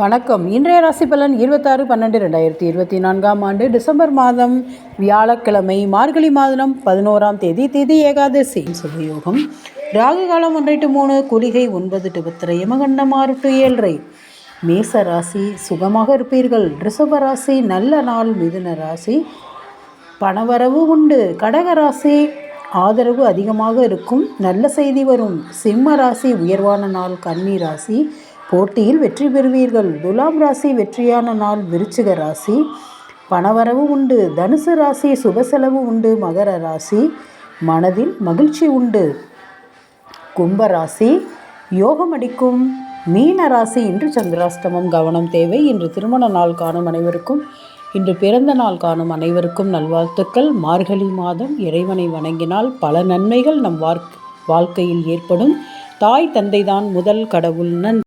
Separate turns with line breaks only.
வணக்கம். இன்றைய ராசி பலன் 26/12/2024 டிசம்பர் மாதம் வியாழக்கிழமை, மார்கழி மாதம் 11ஆம் தேதி, திதி ஏகாதசி, சுபயோகம், ராகு காலம் 1 to 3, குளிகை 9 to 10, யமகண்டம் 6 to 7. மேச ராசி சுகமாக இருப்பீர்கள். ரிஷப ராசி நல்ல நாள். மிதுன ராசி பணவரவு உண்டு. கடக ராசி ஆதரவு அதிகமாக இருக்கும், நல்ல செய்தி வரும். சிம்ம ராசி உயர்வான நாள். கன்னி ராசி போட்டியில் வெற்றி பெறுவீர்கள். துலாம் ராசி வெற்றியான நாள். விருச்சிக ராசி பணவரவு உண்டு. தனுசு ராசி சுப செலவு உண்டு. மகர ராசி மனதில் மகிழ்ச்சி உண்டு. கும்ப ராசி யோகம் அடிக்கும். மீன ராசி இன்று சந்திராஷ்டமம், கவனம் தேவை. இன்று திருமண நாள் காணும் அனைவருக்கும், இன்று பிறந்த நாள் காணும் அனைவருக்கும் நல்வாழ்த்துக்கள். மார்கழி மாதம் இறைவனை வணங்கினால் பல நன்மைகள் நம் வாழ்க்கையில் ஏற்படும். தாய் தந்தைதான் முதல் கடவுள். நன்றி.